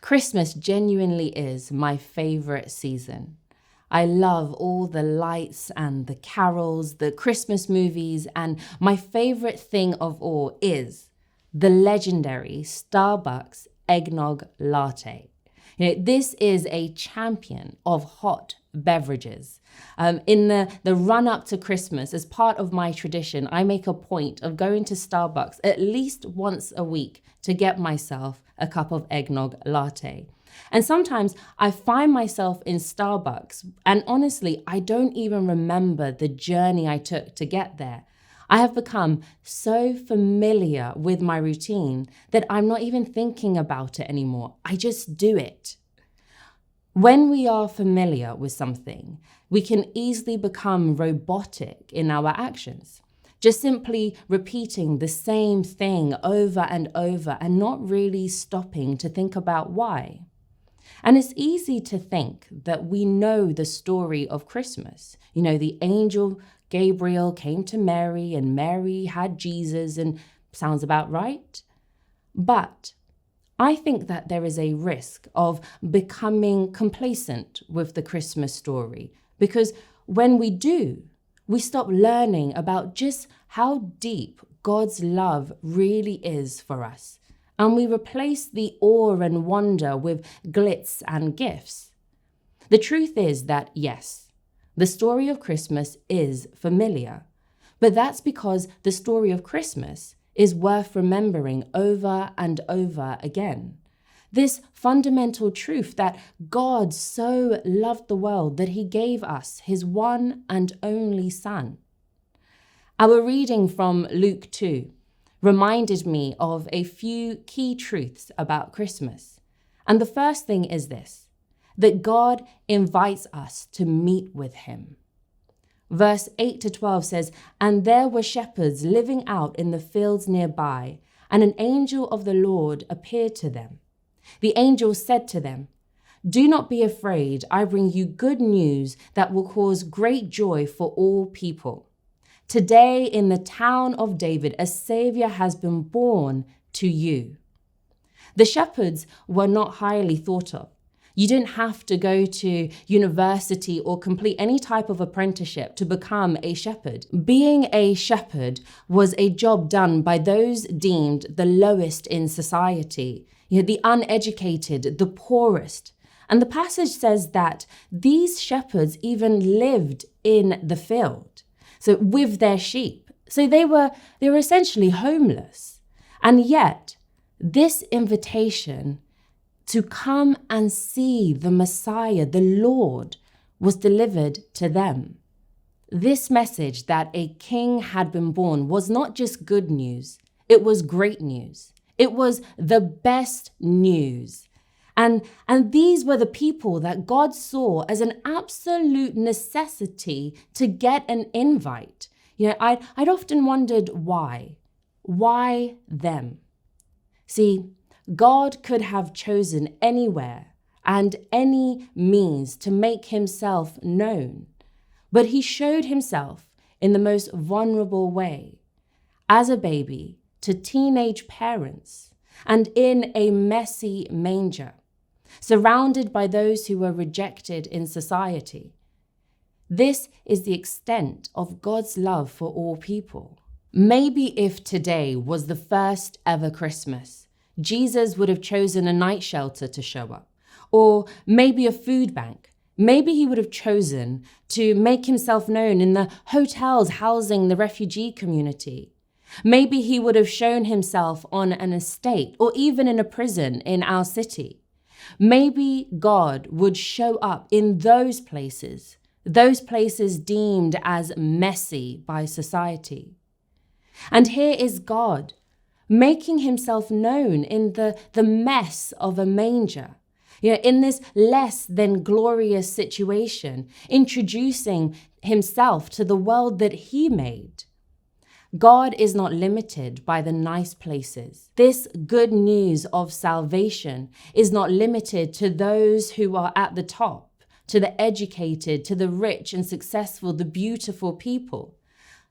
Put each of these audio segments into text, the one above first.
Christmas genuinely is my favorite season. I love all the lights and the carols, the Christmas movies, and my favorite thing of all is the legendary Starbucks eggnog latte. This is a champion of hot beverages. In the run up to Christmas, as part of my tradition, I make a point of going to Starbucks at least once a week to get myself a cup of eggnog latte. And sometimes I find myself in Starbucks, and honestly, I don't even remember the journey I took to get there. I have become so familiar with my routine that I'm not even thinking about it anymore. I just do it. When we are familiar with something, we can easily become robotic in our actions, just simply repeating the same thing over and over and not really stopping to think about why. And it's easy to think that we know the story of Christmas. The angel Gabriel came to Mary and Mary had Jesus, and sounds about right. But I think that there is a risk of becoming complacent with the Christmas story, because when we do, we stop learning about just how deep God's love really is for us. And we replace the awe and wonder with glitz and gifts. The truth is that, yes, the story of Christmas is familiar, but that's because the story of Christmas is worth remembering over and over again. This fundamental truth that God so loved the world that he gave us his one and only Son. Our reading from Luke 2 reminded me of a few key truths about Christmas. And the first thing is this, that God invites us to meet with him. Verse 8 to 12 says, "And there were shepherds living out in the fields nearby, and an angel of the Lord appeared to them. The angel said to them, 'Do not be afraid, I bring you good news that will cause great joy for all people. Today in the town of David, a Savior has been born to you.'" The shepherds were not highly thought of. You didn't have to go to university or complete any type of apprenticeship to become a shepherd. Being a shepherd was a job done by those deemed the lowest in society, the uneducated, the poorest. And the passage says that these shepherds even lived in the field, so with their sheep. So they were essentially homeless. And yet, this invitation to come and see the Messiah, the Lord, was delivered to them. This message that a king had been born was not just good news, it was great news. It was the best news. And these were the people that God saw as an absolute necessity to get an invite. I'd often wondered why. Why them? See, God could have chosen anywhere and any means to make himself known, but he showed himself in the most vulnerable way, as a baby to teenage parents and in a messy manger, surrounded by those who were rejected in society. This is the extent of God's love for all people. Maybe if today was the first ever Christmas, Jesus would have chosen a night shelter to show up, or maybe a food bank. Maybe he would have chosen to make himself known in the hotels housing the refugee community. Maybe he would have shown himself on an estate or even in a prison in our city. Maybe God would show up in those places deemed as messy by society. And here is God, making himself known in the mess of a manger, in this less than glorious situation, introducing himself to the world that he made. God is not limited by the nice places. This good news of salvation is not limited to those who are at the top, to the educated, to the rich and successful, the beautiful people.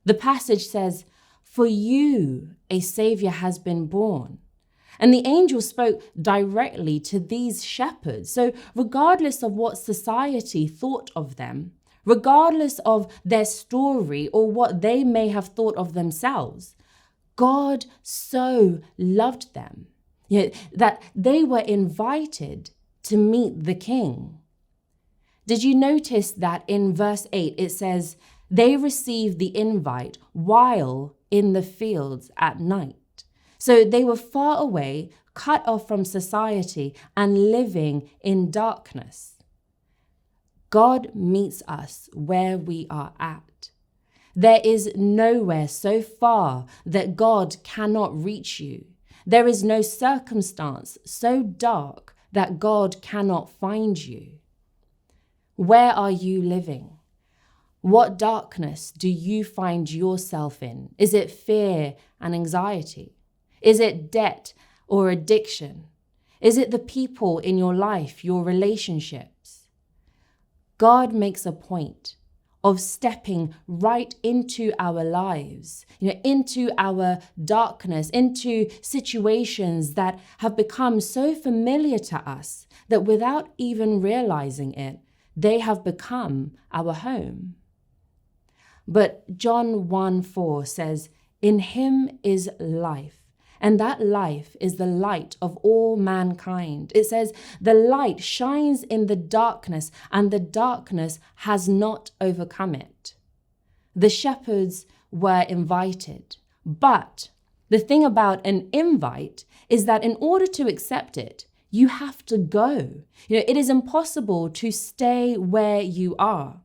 The passage says, "For you a Savior has been born." And the angel spoke directly to these shepherds. So regardless of what society thought of them, regardless of their story or what they may have thought of themselves, God so loved them, that they were invited to meet the king. Did you notice that in verse 8 it says, they received the invite while in the fields at night? So they were far away, cut off from society and living in darkness. God meets us where we are at. There is nowhere so far that God cannot reach you. There is no circumstance so dark that God cannot find you. Where are you living? What darkness do you find yourself in? Is it fear and anxiety? Is it debt or addiction? Is it the people in your life, your relationships? God makes a point of stepping right into our lives, into our darkness, into situations that have become so familiar to us that without even realizing it, they have become our home. But John 1:4 says, in him is life, and that life is the light of all mankind. It says, the light shines in the darkness, and the darkness has not overcome it. The shepherds were invited, but the thing about an invite is that in order to accept it, you have to go. It is impossible to stay where you are.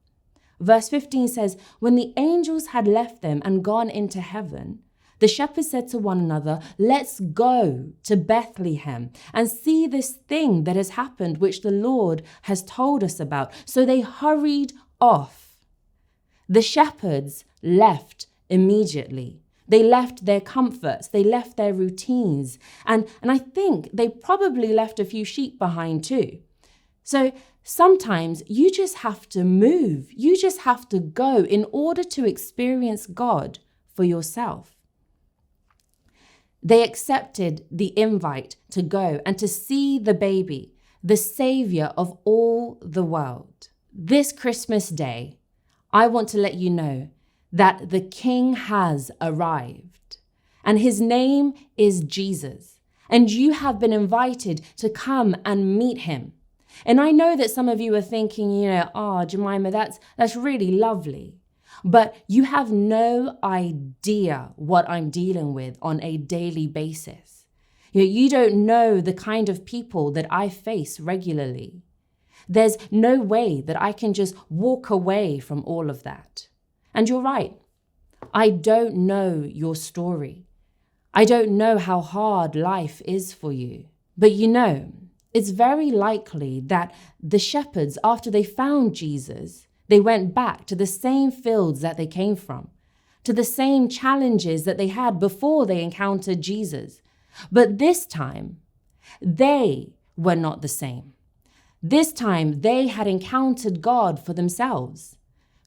Verse 15 says, when the angels had left them and gone into heaven, the shepherds said to one another, let's go to Bethlehem and see this thing that has happened, which the Lord has told us about. So they hurried off. The shepherds left immediately. They left their comforts. They left their routines. And I think they probably left a few sheep behind too. So sometimes you just have to move. You just have to go in order to experience God for yourself. They accepted the invite to go and to see the baby, the Savior of all the world. This Christmas day, I want to let you know that the King has arrived, and his name is Jesus, and you have been invited to come and meet him. And I know that some of you are thinking, Jemima, that's really lovely. But you have no idea what I'm dealing with on a daily basis. You don't know the kind of people that I face regularly. There's no way that I can just walk away from all of that. And you're right. I don't know your story. I don't know how hard life is for you. But it's very likely that the shepherds, after they found Jesus, they went back to the same fields that they came from, to the same challenges that they had before they encountered Jesus. But this time, they were not the same. This time, they had encountered God for themselves.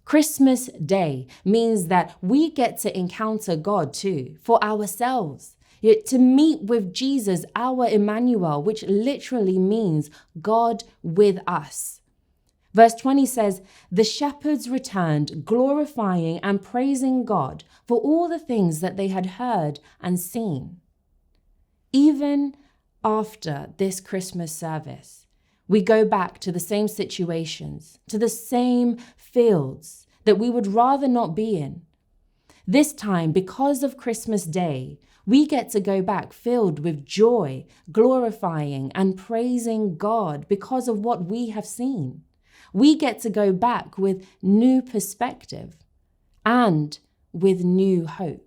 Christmas Day means that we get to encounter God too, for ourselves, to meet with Jesus, our Emmanuel, which literally means God with us. Verse 20 says, the shepherds returned, glorifying and praising God for all the things that they had heard and seen. Even after this Christmas service, we go back to the same situations, to the same fields that we would rather not be in. This time, because of Christmas Day, we get to go back filled with joy, glorifying and praising God because of what we have seen. We get to go back with new perspective and with new hope.